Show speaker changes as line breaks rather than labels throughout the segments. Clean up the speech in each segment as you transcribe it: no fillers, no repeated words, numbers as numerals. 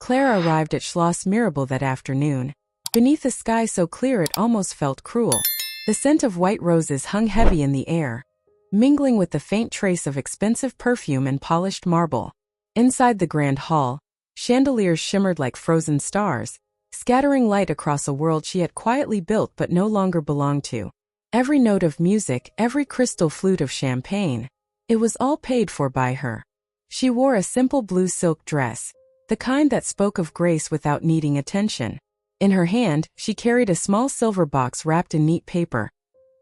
Clara arrived at Schloss Mirabell that afternoon, beneath a sky so clear it almost felt cruel. The scent of white roses hung heavy in the air, mingling with the faint trace of expensive perfume and polished marble. Inside the grand hall, chandeliers shimmered like frozen stars, scattering light across a world she had quietly built but no longer belonged to. Every note of music, every crystal flute of champagne, it was all paid for by her. She wore a simple blue silk dress, the kind that spoke of grace without needing attention. In her hand, she carried a small silver box wrapped in neat paper.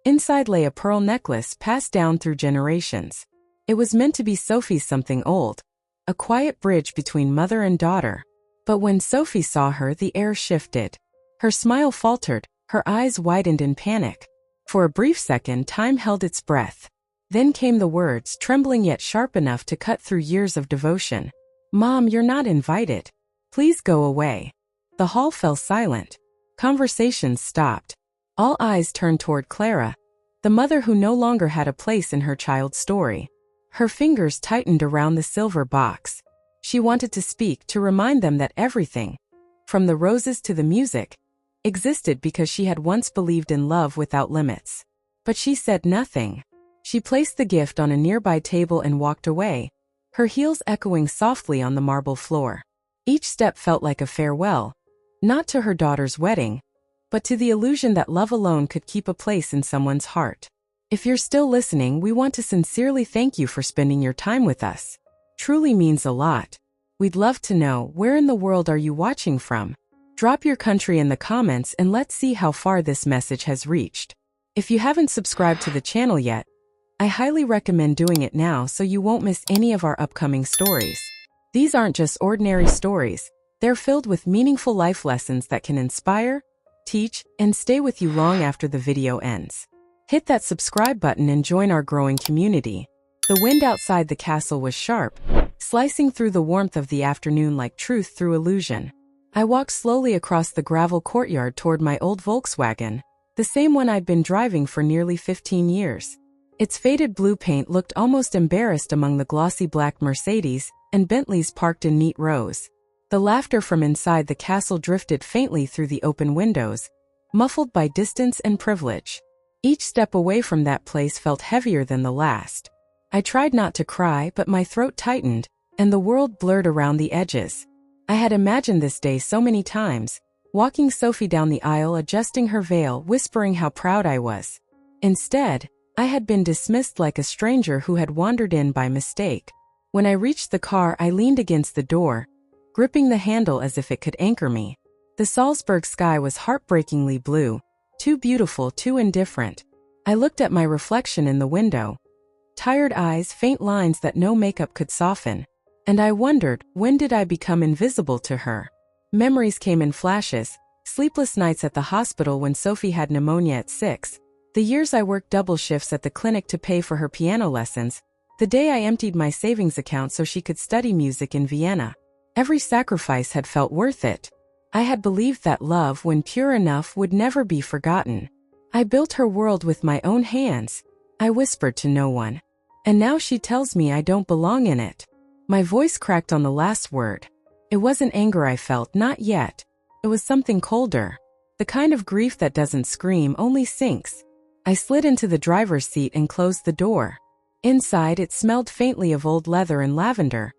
Inside lay a pearl necklace passed down through generations. It was meant to be Sophie's something old, a quiet bridge between mother and daughter. But when Sophie saw her, the air shifted. Her smile faltered, her eyes widened in panic. For a brief second, time held its breath. Then came the words, trembling yet sharp enough to cut through years of devotion. "Mom, you're not invited. Please go away." The hall fell silent. Conversations stopped. All eyes turned toward Clara, the mother who no longer had a place in her child's story. Her fingers tightened around the silver box. She wanted to speak, to remind them that everything, from the roses to the music, existed because she had once believed in love without limits. But she said nothing. She placed the gift on a nearby table and walked away, her heels echoing softly on the marble floor. Each step felt like a farewell, not to her daughter's wedding, but to the illusion that love alone could keep a place in someone's heart. If you're still listening, we want to sincerely thank you for spending your time with us. Truly means a lot. We'd love to know, where in the world are you watching from? Drop your country in the comments and let's see how far this message has reached. If you haven't subscribed to the channel yet, I highly recommend doing it now so you won't miss any of our upcoming stories. These aren't just ordinary stories, they're filled with meaningful life lessons that can inspire, teach, and stay with you long after the video ends. Hit that subscribe button and join our growing community. The wind outside the castle was sharp, slicing through the warmth of the afternoon like truth through illusion. I walked slowly across the gravel courtyard toward my old Volkswagen, the same one I'd been driving for nearly 15 years. Its faded blue paint looked almost embarrassed among the glossy black Mercedes and Bentleys parked in neat rows. The laughter from inside the castle drifted faintly through the open windows, muffled by distance and privilege. Each step away from that place felt heavier than the last. I tried not to cry, but my throat tightened, and the world blurred around the edges. I had imagined this day so many times, walking Sophie down the aisle, adjusting her veil, whispering how proud I was. Instead, I had been dismissed like a stranger who had wandered in by mistake. When I reached the car, I leaned against the door, gripping the handle as if it could anchor me. The Salzburg sky was heartbreakingly blue, too beautiful, too indifferent. I looked at my reflection in the window. Tired eyes, faint lines that no makeup could soften. And I wondered, when did I become invisible to her? Memories came in flashes, sleepless nights at the hospital when Sophie had pneumonia at 6, the years I worked double shifts at the clinic to pay for her piano lessons, the day I emptied my savings account so she could study music in Vienna. Every sacrifice had felt worth it. I had believed that love, when pure enough, would never be forgotten. I built her world with my own hands. I whispered to no one. And now she tells me I don't belong in it. My voice cracked on the last word. It wasn't anger I felt, not yet. It was something colder. The kind of grief that doesn't scream, only sinks. I slid into the driver's seat and closed the door. Inside, it smelled faintly of old leather and lavender,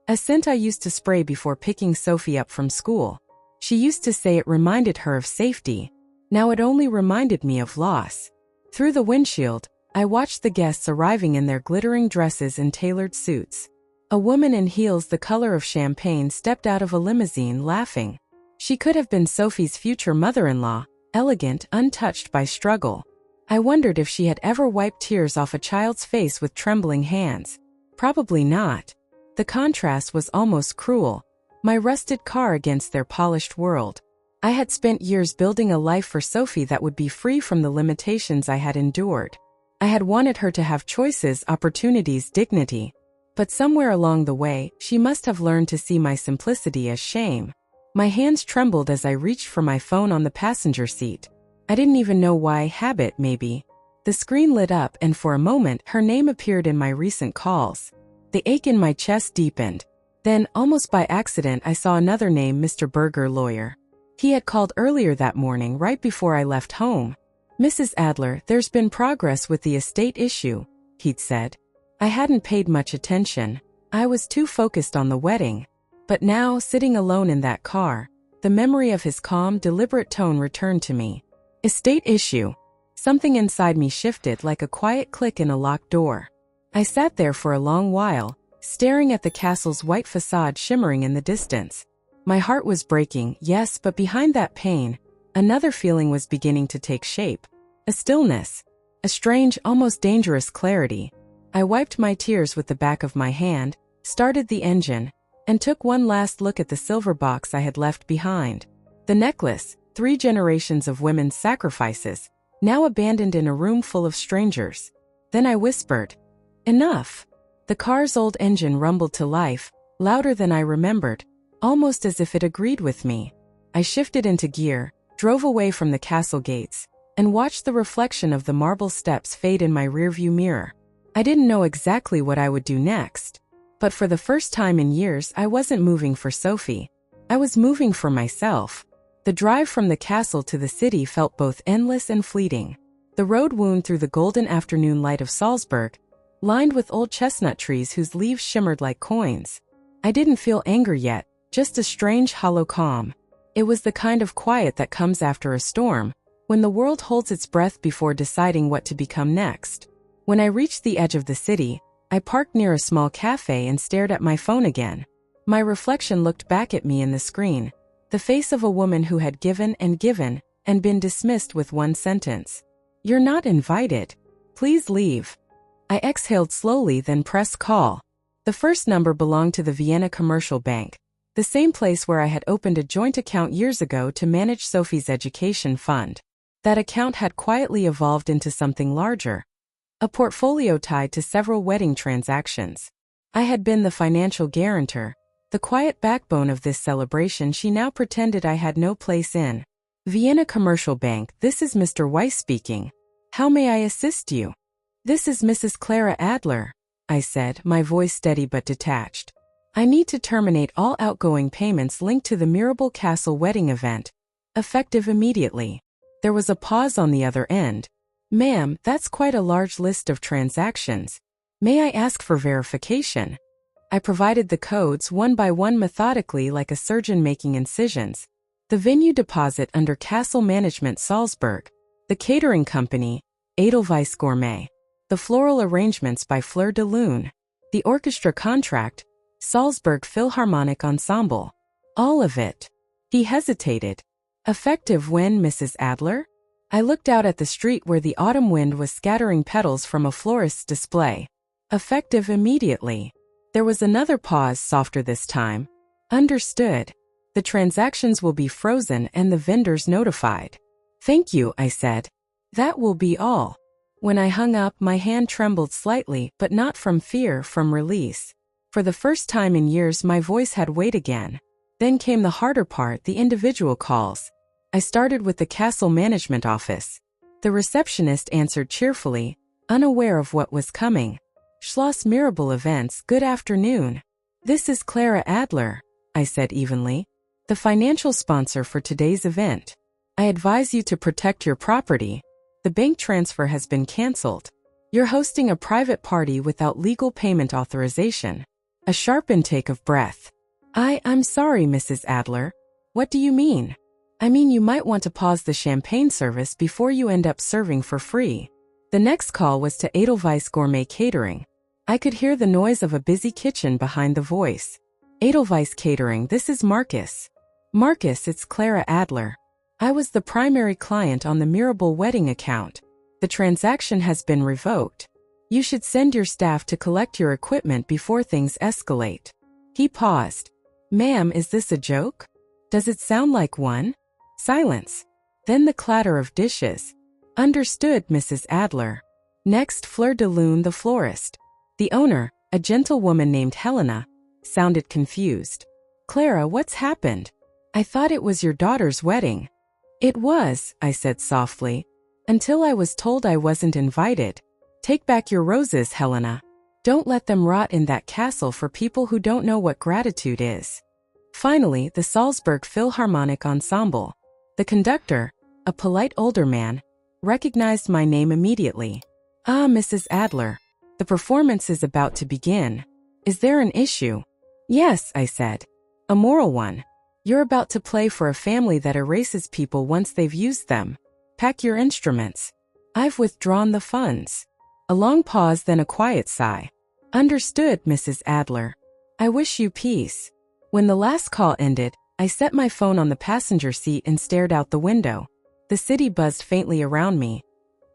a scent I used to spray before picking Sophie up from school. She used to say it reminded her of safety. Now it only reminded me of loss. Through the windshield, I watched the guests arriving in their glittering dresses and tailored suits. A woman in heels the color of champagne stepped out of a limousine, laughing. She could have been Sophie's future mother-in-law, elegant, untouched by struggle. I wondered if she had ever wiped tears off a child's face with trembling hands. Probably not. The contrast was almost cruel. My rusted car against their polished world. I had spent years building a life for Sophie that would be free from the limitations I had endured. I had wanted her to have choices, opportunities, dignity. But somewhere along the way, she must have learned to see my simplicity as shame. My hands trembled as I reached for my phone on the passenger seat. I didn't even know why, habit maybe. The screen lit up and for a moment her name appeared in my recent calls. The ache in my chest deepened. Then, almost by accident, I saw another name, Mr. Berger, lawyer. He had called earlier that morning right before I left home. "Mrs. Adler, there's been progress with the estate issue," he'd said. I hadn't paid much attention. I was too focused on the wedding. But now, sitting alone in that car, the memory of his calm, deliberate tone returned to me. Estate issue. Something inside me shifted like a quiet click in a locked door. I sat there for a long while, staring at the castle's white facade shimmering in the distance. My heart was breaking, yes, but behind that pain, another feeling was beginning to take shape. A stillness. A strange, almost dangerous clarity. I wiped my tears with the back of my hand, started the engine, and took one last look at the silver box I had left behind. The necklace, 3 generations of women's sacrifices, now abandoned in a room full of strangers. Then I whispered, "Enough." The car's old engine rumbled to life, louder than I remembered, almost as if it agreed with me. I shifted into gear, drove away from the castle gates, and watched the reflection of the marble steps fade in my rearview mirror. I didn't know exactly what I would do next, but for the first time in years I wasn't moving for Sophie. I was moving for myself. The drive from the castle to the city felt both endless and fleeting. The road wound through the golden afternoon light of Salzburg, lined with old chestnut trees whose leaves shimmered like coins. I didn't feel anger yet, just a strange hollow calm. It was the kind of quiet that comes after a storm, when the world holds its breath before deciding what to become next. When I reached the edge of the city, I parked near a small cafe and stared at my phone again. My reflection looked back at me in the screen, the face of a woman who had given and been dismissed with one sentence. "You're not invited. Please leave." I exhaled slowly, then pressed call. The first number belonged to the Vienna Commercial Bank, the same place where I had opened a joint account years ago to manage Sophie's education fund. That account had quietly evolved into something larger, a portfolio tied to several wedding transactions. I had been the financial guarantor, the quiet backbone of this celebration she now pretended I had no place in. "Vienna Commercial Bank, this is Mr. Weiss speaking. How may I assist you?" "This is Mrs. Clara Adler," I said, my voice steady but detached. "I need to terminate all outgoing payments linked to the Mirabell Castle wedding event, effective immediately." There was a pause on the other end. "Ma'am, that's quite a large list of transactions. May I ask for verification?" I provided the codes one by one methodically like a surgeon making incisions. The venue deposit under Castle Management Salzburg, the catering company, Edelweiss Gourmet, the floral arrangements by Fleur de Lune, the orchestra contract, Salzburg Philharmonic Ensemble. All of it. He hesitated. "Effective when, Mrs. Adler?" I looked out at the street where the autumn wind was scattering petals from a florist's display. "Effective immediately." There was another pause, softer this time. "Understood. The transactions will be frozen and the vendors notified." "Thank you," I said. "That will be all." When I hung up, my hand trembled slightly, but not from fear, from release. For the first time in years, my voice had weight again. Then came the harder part, the individual calls. I started with the castle management office. The receptionist answered cheerfully, unaware of what was coming. "Schloss Mirabell events, good afternoon. This is Clara Adler," I said evenly, "the financial sponsor for today's event. I advise you to protect your property. The bank transfer has been cancelled. You're hosting a private party without legal payment authorization." A sharp intake of breath. I'm sorry, Mrs. Adler. What do you mean?" "I mean you might want to pause the champagne service before you end up serving for free." The next call was to Edelweiss Gourmet Catering. I could hear the noise of a busy kitchen behind the voice. "Edelweiss Catering, this is Marcus." "Marcus, it's Clara Adler. I was the primary client on the Mirabell wedding account. The transaction has been revoked. You should send your staff to collect your equipment before things escalate." He paused. "Ma'am, is this a joke? Does it sound like one?" Silence. Then the clatter of dishes. "Understood, Mrs. Adler." Next, Fleur de Lune, the florist. The owner, a gentlewoman named Helena, sounded confused. "Clara, what's happened? I thought it was your daughter's wedding." "It was," I said softly, "until I was told I wasn't invited. Take back your roses, Helena." Don't let them rot in that castle for people who don't know what gratitude is. Finally, the Salzburg Philharmonic Ensemble. The conductor, a polite older man, recognized my name immediately. "Ah, Mrs. Adler. The performance is about to begin. Is there an issue?" "Yes," I said. "A moral one. You're about to play for a family that erases people once they've used them. Pack your instruments. I've withdrawn the funds." A long pause, then a quiet sigh. "Understood, Mrs. Adler. I wish you peace." When the last call ended, I set my phone on the passenger seat and stared out the window. The city buzzed faintly around me.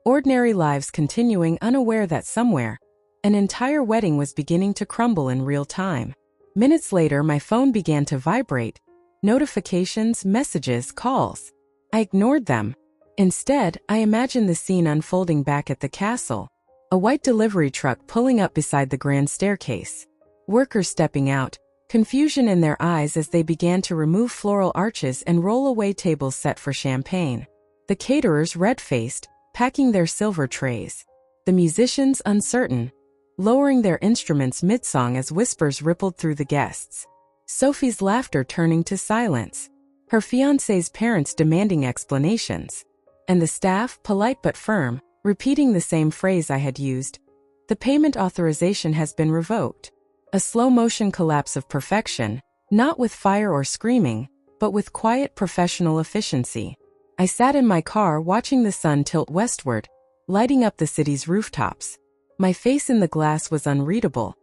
Ordinary lives continuing, unaware that somewhere, an entire wedding was beginning to crumble in real time. Minutes later, my phone began to vibrate. Notifications, messages, calls. I ignored them. Instead, I imagined the scene unfolding back at the castle. A white delivery truck pulling up beside the grand staircase. Workers stepping out, confusion in their eyes as they began to remove floral arches and roll away tables set for champagne. The caterers red-faced, packing their silver trays. The musicians uncertain, lowering their instruments mid-song as whispers rippled through the guests. Sophie's laughter turning to silence. Her fiancé's parents demanding explanations. And the staff, polite but firm, repeating the same phrase I had used. "The payment authorization has been revoked." A slow-motion collapse of perfection, not with fire or screaming, but with quiet professional efficiency. I sat in my car watching the sun tilt westward, lighting up the city's rooftops. My face in the glass was unreadable,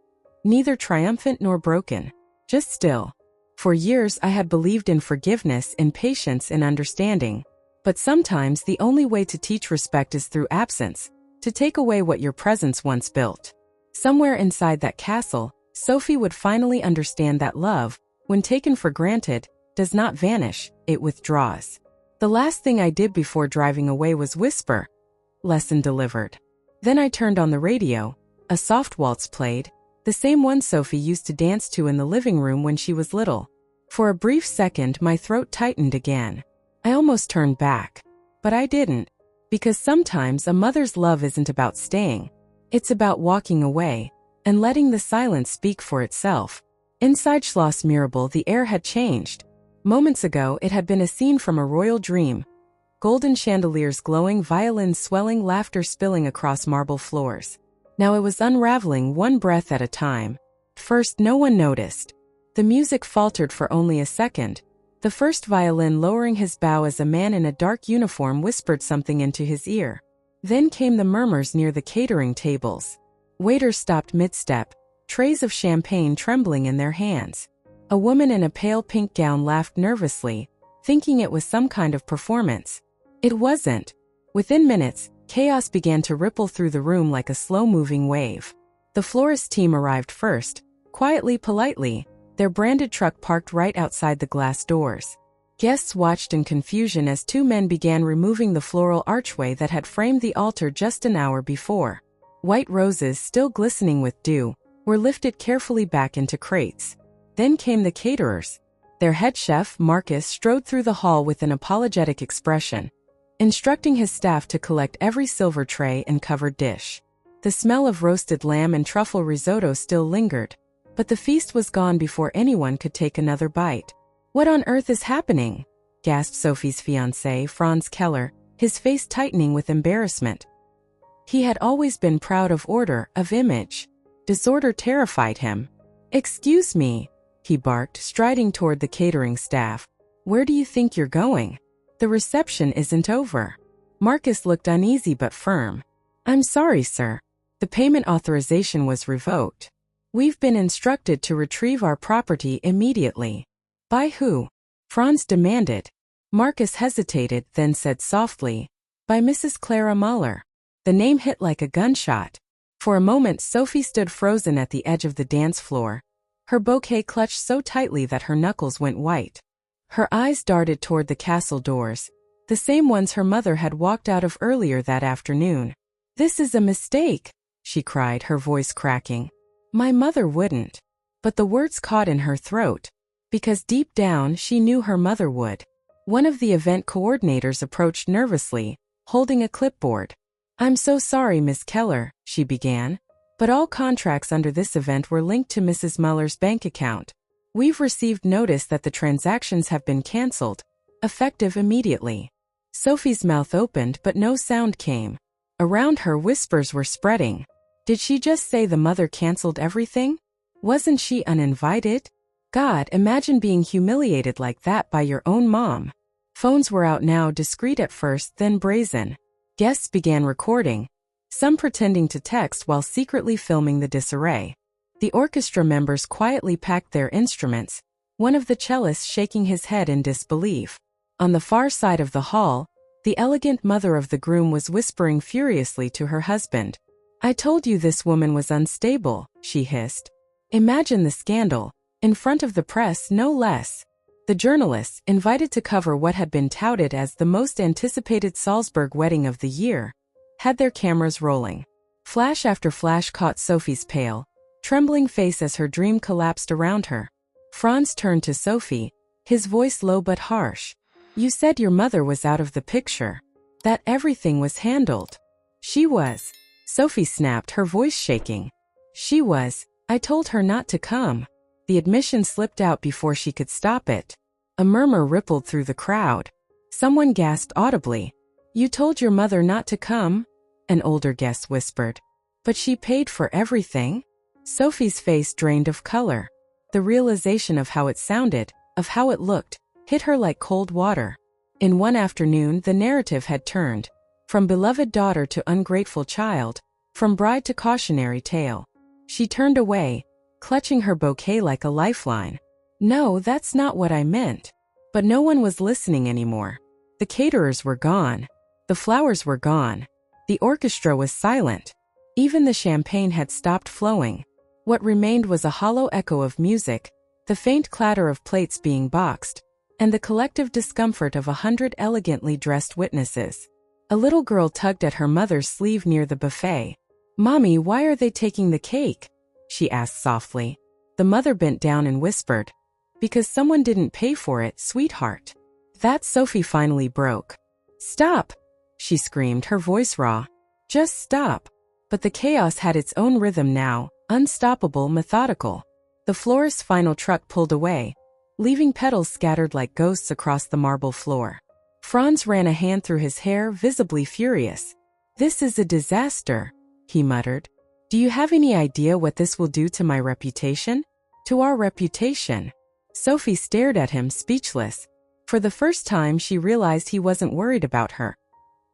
neither triumphant nor broken, just still. For years I had believed in forgiveness, in patience, and understanding. But sometimes the only way to teach respect is through absence, to take away what your presence once built. Somewhere inside that castle, Sophie would finally understand that love, when taken for granted, does not vanish, it withdraws. The last thing I did before driving away was whisper, "Lesson delivered." Then I turned on the radio. A soft waltz played, the same one Sophie used to dance to in the living room when she was little. For a brief second, my throat tightened again. I almost turned back. But I didn't. Because sometimes a mother's love isn't about staying. It's about walking away and letting the silence speak for itself. Inside Schloss Mirabell, the air had changed. Moments ago, it had been a scene from a royal dream. Golden chandeliers glowing, violins swelling, laughter spilling across marble floors. Now it was unraveling one breath at a time. First, no one noticed. The music faltered for only a second. The first violin lowering his bow as a man in a dark uniform whispered something into his ear. Then came the murmurs near the catering tables. Waiters stopped mid-step, trays of champagne trembling in their hands. A woman in a pale pink gown laughed nervously, thinking it was some kind of performance. It wasn't. Within minutes, chaos began to ripple through the room like a slow-moving wave. The florist team arrived first, quietly, politely, their branded truck parked right outside the glass doors. Guests watched in confusion as two men began removing the floral archway that had framed the altar just an hour before. White roses, still glistening with dew, were lifted carefully back into crates. Then came the caterers. Their head chef, Marcus, strode through the hall with an apologetic expression, instructing his staff to collect every silver tray and covered dish. The smell of roasted lamb and truffle risotto still lingered, but the feast was gone before anyone could take another bite. "What on earth is happening?" gasped Sophie's fiancé, Franz Keller, his face tightening with embarrassment. He had always been proud of order, of image. Disorder terrified him. "Excuse me," he barked, striding toward the catering staff. "Where do you think you're going? The reception isn't over." Marcus looked uneasy but firm. "I'm sorry, sir. The payment authorization was revoked. We've been instructed to retrieve our property immediately." "By who?" Franz demanded. Marcus hesitated, then said softly, "By Mrs. Clara Müller." The name hit like a gunshot. For a moment, Sophie stood frozen at the edge of the dance floor, her bouquet clutched so tightly that her knuckles went white. Her eyes darted toward the castle doors, the same ones her mother had walked out of earlier that afternoon. "This is a mistake," she cried, her voice cracking. "My mother wouldn't." But the words caught in her throat, because deep down she knew her mother would. One of the event coordinators approached nervously, holding a clipboard. "I'm so sorry, Miss Keller," she began. But all contracts under this event were linked to Mrs. Muller's bank account. We've received notice that the transactions have been cancelled, effective immediately. Sophie's mouth opened but no sound came. Around her, whispers were spreading. Did she just say the mother cancelled everything? Wasn't she uninvited? God, imagine being humiliated like that by your own mom. Phones were out now, discreet at first, then brazen. Guests began recording, some pretending to text while secretly filming the disarray. The orchestra members quietly packed their instruments, one of the cellists shaking his head in disbelief. On the far side of the hall, the elegant mother of the groom was whispering furiously to her husband. I told you this woman was unstable, she hissed. Imagine the scandal, in front of the press no less. The journalists, invited to cover what had been touted as the most anticipated Salzburg wedding of the year, had their cameras rolling. Flash after flash caught Sophie's pale, trembling face as her dream collapsed around her. Franz turned to Sophie, his voice low but harsh. You said your mother was out of the picture. That everything was handled. She was. Sophie snapped, her voice shaking. She was. I told her not to come. The admission slipped out before she could stop it. A murmur rippled through the crowd. Someone gasped audibly. You told your mother not to come? An older guest whispered. But she paid for everything? Sophie's face drained of color. The realization of how it sounded, of how it looked, hit her like cold water. In one afternoon, the narrative had turned. From beloved daughter to ungrateful child, from bride to cautionary tale. She turned away, clutching her bouquet like a lifeline. No, that's not what I meant. But no one was listening anymore. The caterers were gone. The flowers were gone. The orchestra was silent. Even the champagne had stopped flowing. What remained was a hollow echo of music, the faint clatter of plates being boxed, and the collective discomfort of 100 elegantly dressed witnesses. A little girl tugged at her mother's sleeve near the buffet. Mommy, why are they taking the cake? She asked softly. The mother bent down and whispered. Because someone didn't pay for it, sweetheart. That Sophie finally broke. Stop! She screamed, her voice raw. Just stop. But the chaos had its own rhythm now, unstoppable, methodical. The florist's final truck pulled away, leaving petals scattered like ghosts across the marble floor. Franz ran a hand through his hair, visibly furious. This is a disaster, he muttered. Do you have any idea what this will do to my reputation? To our reputation? Sophie stared at him, speechless. For the first time, she realized he wasn't worried about her.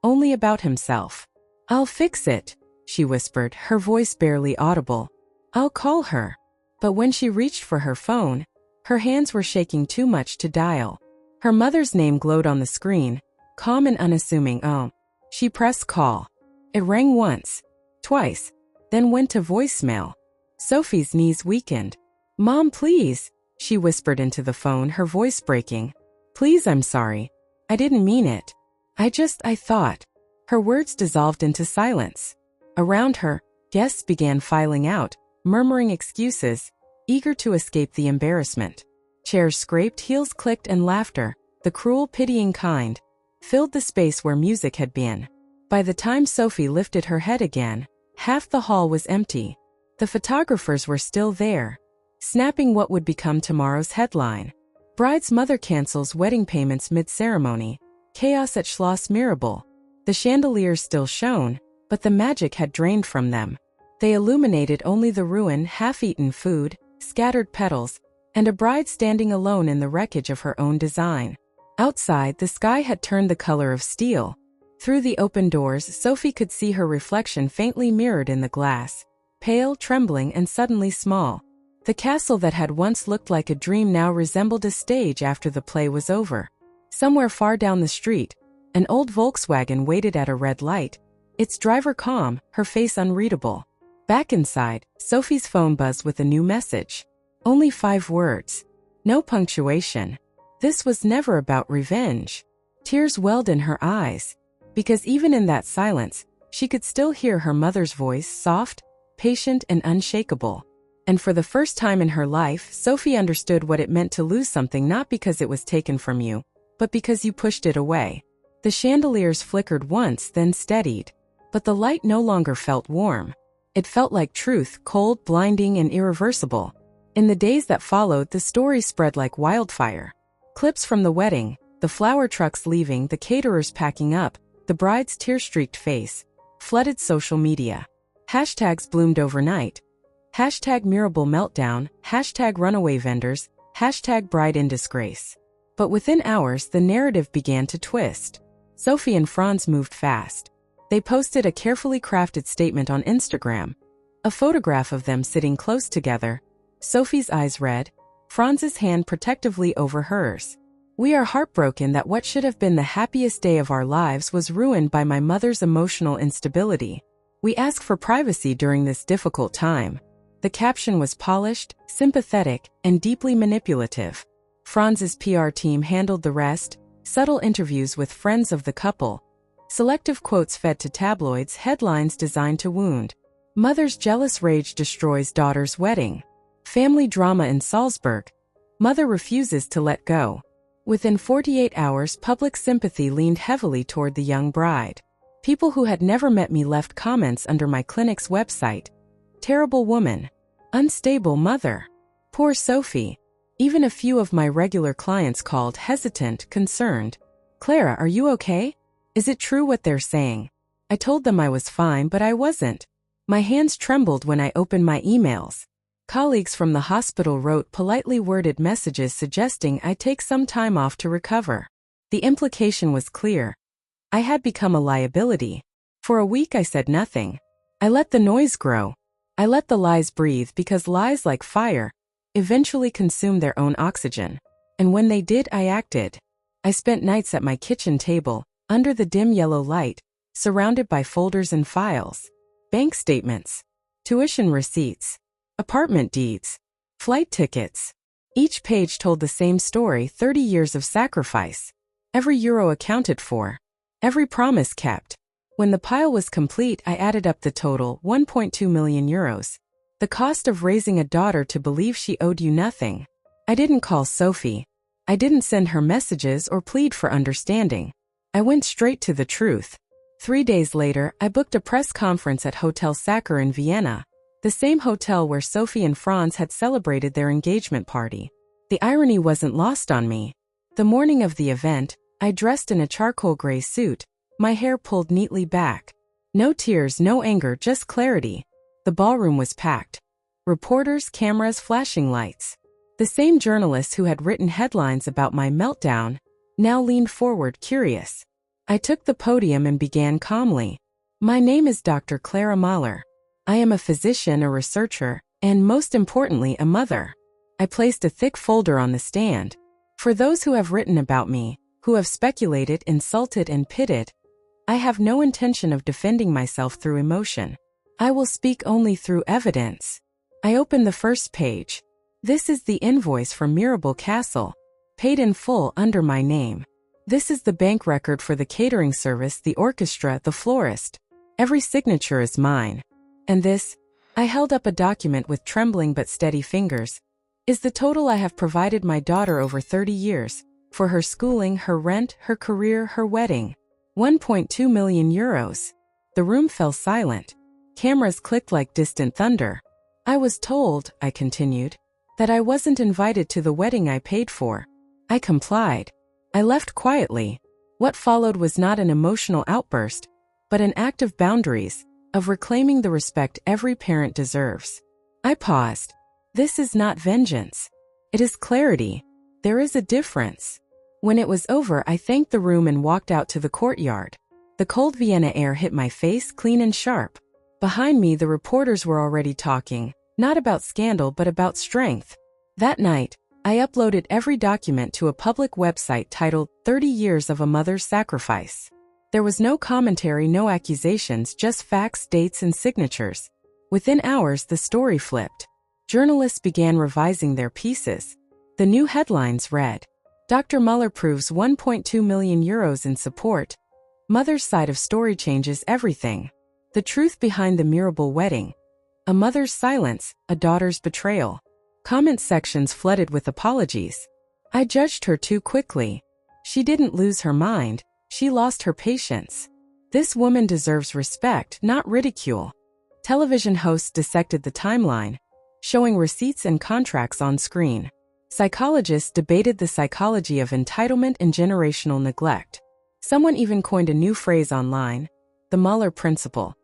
Only about himself. I'll fix it, she whispered, her voice barely audible. I'll call her. But when she reached for her phone, her hands were shaking too much to dial. Her mother's name glowed on the screen, calm and unassuming. Oh. She pressed call. It rang once, twice, then went to voicemail. Sophie's knees weakened. Mom, please, she whispered into the phone, her voice breaking. Please, I'm sorry. I didn't mean it. I thought. Her words dissolved into silence. Around her, guests began filing out, murmuring excuses, eager to escape the embarrassment. Chairs scraped, heels clicked, and laughter, the cruel, pitying kind, filled the space where music had been. By the time Sophie lifted her head again, half the hall was empty. The photographers were still there, snapping what would become tomorrow's headline. Bride's mother cancels wedding payments mid-ceremony. Chaos at Schloss Mirabell. The chandeliers still shone, but the magic had drained from them. They illuminated only the ruin, half-eaten food, scattered petals, and a bride standing alone in the wreckage of her own design. Outside, the sky had turned the color of steel. Through the open doors, Sophie could see her reflection faintly mirrored in the glass, pale, trembling, and suddenly small. The castle that had once looked like a dream now resembled a stage after the play was over. Somewhere far down the street, an old Volkswagen waited at a red light, its driver calm, her face unreadable. Back inside, Sophie's phone buzzed with a new message. Only 5 words. No punctuation. This was never about revenge. Tears welled in her eyes, because even in that silence, she could still hear her mother's voice, soft, patient, and unshakable. And for the first time in her life, Sophie understood what it meant to lose something not because it was taken from you, but because you pushed it away. The chandeliers flickered once, then steadied. But the light no longer felt warm. It felt like truth, cold, blinding, and irreversible. In the days that followed, the story spread like wildfire. Clips from the wedding, the flower trucks leaving, the caterers packing up, the bride's tear-streaked face, flooded social media. Hashtags bloomed overnight. Hashtag Mirabell meltdown, hashtag runaway vendors, hashtag bride in disgrace. But within hours, the narrative began to twist. Sophie and Franz moved fast. They posted a carefully crafted statement on Instagram. A photograph of them sitting close together. Sophie's eyes red, Franz's hand protectively over hers. We are heartbroken that what should have been the happiest day of our lives was ruined by my mother's emotional instability. We ask for privacy during this difficult time. The caption was polished, sympathetic, and deeply manipulative. Franz's PR team handled the rest, subtle interviews with friends of the couple. Selective quotes fed to tabloids, headlines designed to wound. Mother's jealous rage destroys daughter's wedding. Family drama in Salzburg. Mother refuses to let go. Within 48 hours, public sympathy leaned heavily toward the young bride. People who had never met me left comments under my clinic's website. Terrible woman. Unstable mother. Poor Sophie. Even a few of my regular clients called, hesitant, concerned. Clara, are you okay? Is it true what they're saying? I told them I was fine, but I wasn't. My hands trembled when I opened my emails. Colleagues from the hospital wrote politely worded messages suggesting I take some time off to recover. The implication was clear. I had become a liability. For a week I said nothing. I let the noise grow. I let the lies breathe because lies, like fire, eventually consume their own oxygen. And when they did, I acted. I spent nights at my kitchen table, under the dim yellow light, surrounded by folders and files. Bank statements. Tuition receipts. Apartment deeds. Flight tickets. Each page told the same story: 30 years of sacrifice. Every euro accounted for. Every promise kept. When the pile was complete, I added up the total: 1.2 million euros. The cost of raising a daughter to believe she owed you nothing. I didn't call Sophie. I didn't send her messages or plead for understanding. I went straight to the truth. 3 days later, I booked a press conference at Hotel Sacher in Vienna, the same hotel where Sophie and Franz had celebrated their engagement party. The irony wasn't lost on me. The morning of the event, I dressed in a charcoal gray suit, my hair pulled neatly back. No tears, no anger, just clarity. The ballroom was packed. Reporters, cameras, flashing lights. The same journalists who had written headlines about my meltdown now leaned forward, curious. I took the podium and began calmly. My name is Dr. Clara Müller. I am a physician, a researcher, and most importantly, a mother. I placed a thick folder on the stand. For those who have written about me, who have speculated, insulted, and pitted, I have no intention of defending myself through emotion. I will speak only through evidence. I opened the first page. This is the invoice from Mirabell Castle, paid in full under my name. This is the bank record for the catering service, the orchestra, the florist. Every signature is mine. And this, I held up a document with trembling but steady fingers, is the total I have provided my daughter over 30 years, for her schooling, her rent, her career, her wedding. 1.2 million euros. The room fell silent. Cameras clicked like distant thunder. I was told, I continued, that I wasn't invited to the wedding I paid for. I complied. I left quietly. What followed was not an emotional outburst, but an act of boundaries, of reclaiming the respect every parent deserves. I paused. This is not vengeance. It is clarity. There is a difference. When it was over, I thanked the room and walked out to the courtyard. The cold Vienna air hit my face, clean and sharp. Behind me, the reporters were already talking, not about scandal but about strength. That night, I uploaded every document to a public website titled 30 Years of a Mother's Sacrifice. There was no commentary, no accusations, just facts, dates, and signatures. Within hours, the story flipped. Journalists began revising their pieces. The new headlines read, Dr. Müller proves 1.2 million euros in support. Mother's side of story changes everything. The truth behind the Mirabell wedding. A mother's silence, a daughter's betrayal. Comment sections flooded with apologies. I judged her too quickly. She didn't lose her mind. She lost her patience. This woman deserves respect, not ridicule. Television hosts dissected the timeline, showing receipts and contracts on screen. Psychologists debated the psychology of entitlement and generational neglect. Someone even coined a new phrase online, the Muller principle.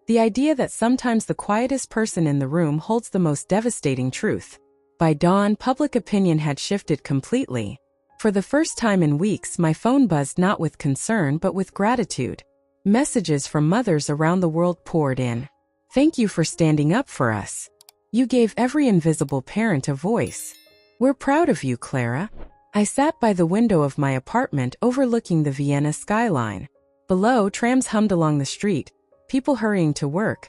The idea that sometimes the quietest person in the room holds the most devastating truth. By dawn, public opinion had shifted completely. For the first time in weeks, my phone buzzed not with concern but with gratitude. Messages from mothers around the world poured in. Thank you for standing up for us. You gave every invisible parent a voice. We're proud of you, Clara. I sat by the window of my apartment overlooking the Vienna skyline. Below, trams hummed along the street, people hurrying to work.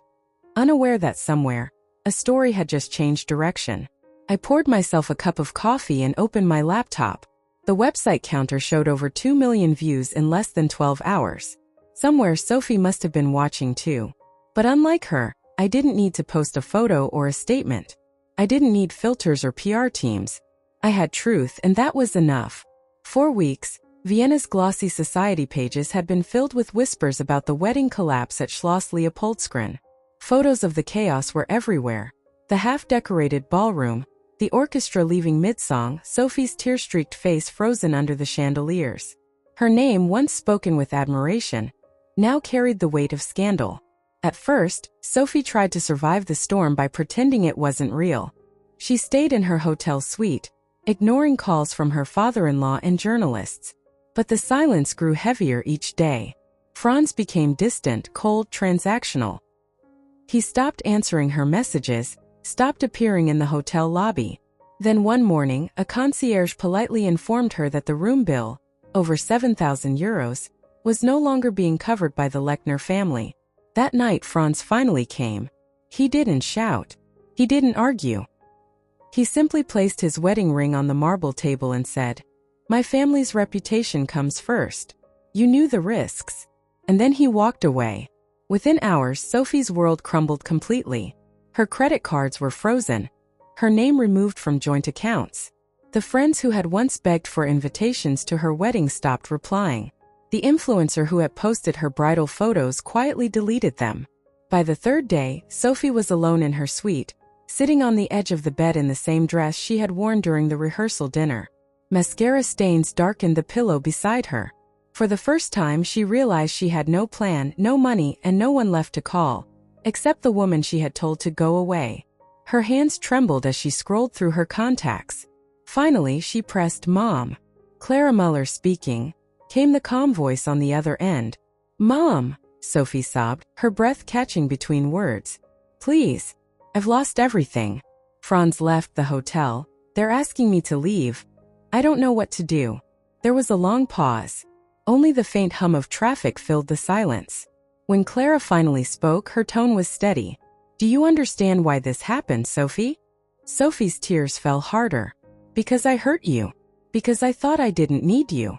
Unaware that somewhere, a story had just changed direction. I poured myself a cup of coffee and opened my laptop. The website counter showed over 2 million views in less than 12 hours. Somewhere Sophie must have been watching too. But unlike her, I didn't need to post a photo or a statement. I didn't need filters or PR teams. I had truth, and that was enough. For weeks, Vienna's glossy society pages had been filled with whispers about the wedding collapse at Schloss Mirabell. Photos of the chaos were everywhere. The half-decorated ballroom, the orchestra leaving mid-song, Sophie's tear-streaked face frozen under the chandeliers. Her name, once spoken with admiration, now carried the weight of scandal. At first, Sophie tried to survive the storm by pretending it wasn't real. She stayed in her hotel suite, ignoring calls from her father-in-law and journalists. But the silence grew heavier each day. Franz became distant, cold, transactional. He stopped answering her messages, stopped appearing in the hotel lobby. Then one morning, a concierge politely informed her that the room bill, over 7,000 euros, was no longer being covered by the Lechner family. That night Franz finally came. He didn't shout. He didn't argue. He simply placed his wedding ring on the marble table and said, "My family's reputation comes first. You knew the risks." And then he walked away. Within hours, Sophie's world crumbled completely. Her credit cards were frozen. Her name removed from joint accounts. The friends who had once begged for invitations to her wedding stopped replying. The influencer who had posted her bridal photos quietly deleted them. By the third day, Sophie was alone in her suite, sitting on the edge of the bed in the same dress she had worn during the rehearsal dinner. Mascara stains darkened the pillow beside her. For the first time she realized she had no plan, no money, and no one left to call, except the woman she had told to go away. Her hands trembled as she scrolled through her contacts. Finally she pressed Mom. Clara Müller speaking. Came the calm voice on the other end. "Mom," Sophie sobbed, her breath catching between words. "Please. I've lost everything." Franz left the hotel. "They're asking me to leave. I don't know what to do." There was a long pause. Only the faint hum of traffic filled the silence. When Clara finally spoke, her tone was steady. "Do you understand why this happened, Sophie?" Sophie's tears fell harder. "Because I hurt you. Because I thought I didn't need you."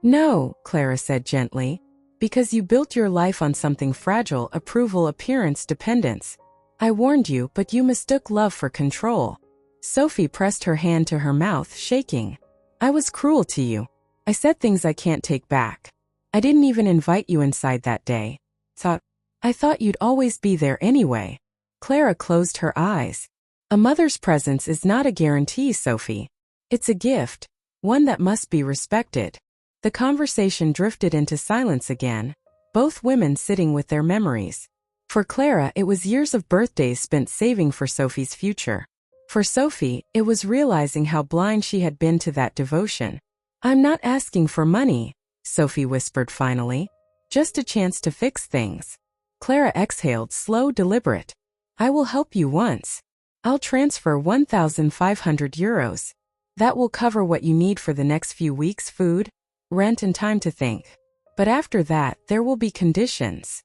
"No," Clara said gently. "Because you built your life on something fragile, approval, appearance, dependence. I warned you, but you mistook love for control." Sophie pressed her hand to her mouth, shaking. "I was cruel to you. I said things I can't take back. I didn't even invite you inside that day. I thought you'd always be there anyway." Clara closed her eyes. "A mother's presence is not a guarantee, Sophie. It's a gift, one that must be respected." The conversation drifted into silence again, both women sitting with their memories. For Clara, it was years of birthdays spent saving for Sophie's future. For Sophie, it was realizing how blind she had been to that devotion. "I'm not asking for money," Sophie whispered finally. "Just a chance to fix things." Clara exhaled, slow, deliberate. "I will help you once. I'll transfer 1,500 euros. That will cover what you need for the next few weeks: food, rent, and time to think. But after that, there will be conditions."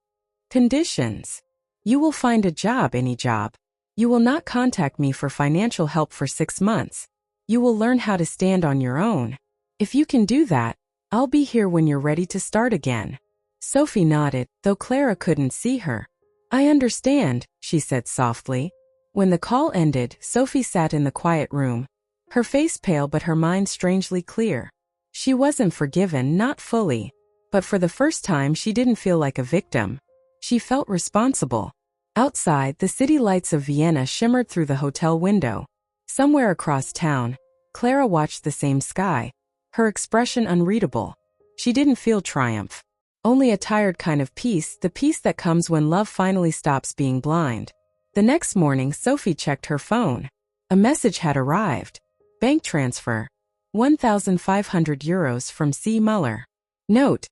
"Conditions?" "You will find a job, any job. You will not contact me for financial help for 6 months. You will learn how to stand on your own. If you can do that, I'll be here when you're ready to start again." Sophie nodded, though Clara couldn't see her. "I understand," she said softly. When the call ended, Sophie sat in the quiet room, her face pale but her mind strangely clear. She wasn't forgiven, not fully. But for the first time she didn't feel like a victim. She felt responsible. Outside, the city lights of Vienna shimmered through the hotel window. Somewhere across town, Clara watched the same sky, her expression unreadable. She didn't feel triumph. Only a tired kind of peace, the peace that comes when love finally stops being blind. The next morning, Sophie checked her phone. A message had arrived. Bank transfer. 1,500 euros from C. Müller. Note: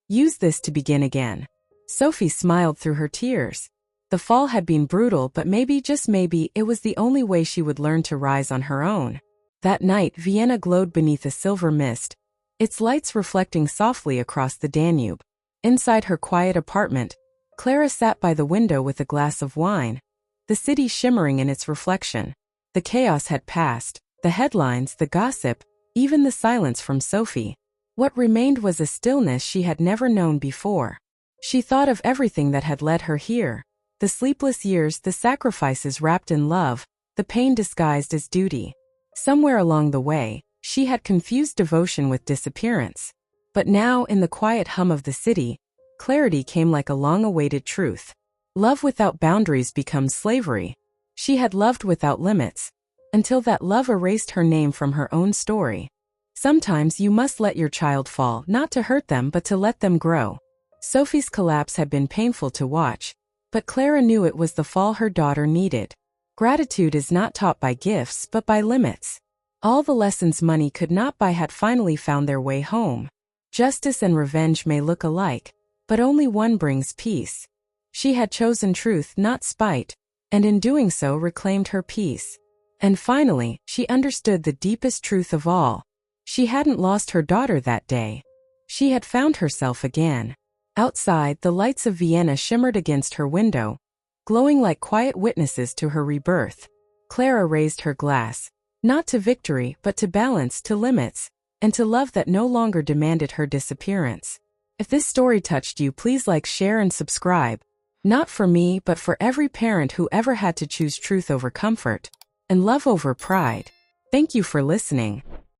use this to begin again. Sophie smiled through her tears. The fall had been brutal, but maybe, just maybe, it was the only way she would learn to rise on her own. That night, Vienna glowed beneath a silver mist, its lights reflecting softly across the Danube. Inside her quiet apartment, Clara sat by the window with a glass of wine, the city shimmering in its reflection. The chaos had passed, the headlines, the gossip, even the silence from Sophie. What remained was a stillness she had never known before. She thought of everything that had led her here. The sleepless years, the sacrifices wrapped in love, the pain disguised as duty. Somewhere along the way, she had confused devotion with disappearance. But now, in the quiet hum of the city, clarity came like a long-awaited truth. Love without boundaries becomes slavery. She had loved without limits, until that love erased her name from her own story. Sometimes you must let your child fall, not to hurt them but to let them grow. Sophie's collapse had been painful to watch, but Clara knew it was the fall her daughter needed. Gratitude is not taught by gifts but by limits. All the lessons money could not buy had finally found their way home. Justice and revenge may look alike, but only one brings peace. She had chosen truth, not spite, and in doing so reclaimed her peace. And finally, she understood the deepest truth of all. She hadn't lost her daughter that day. She had found herself again. Outside, the lights of Vienna shimmered against her window, glowing like quiet witnesses to her rebirth. Clara raised her glass, not to victory but to balance, to limits, and to love that no longer demanded her disappearance. If this story touched you, please like, share, and subscribe. Not for me, but for every parent who ever had to choose truth over comfort, and love over pride. Thank you for listening.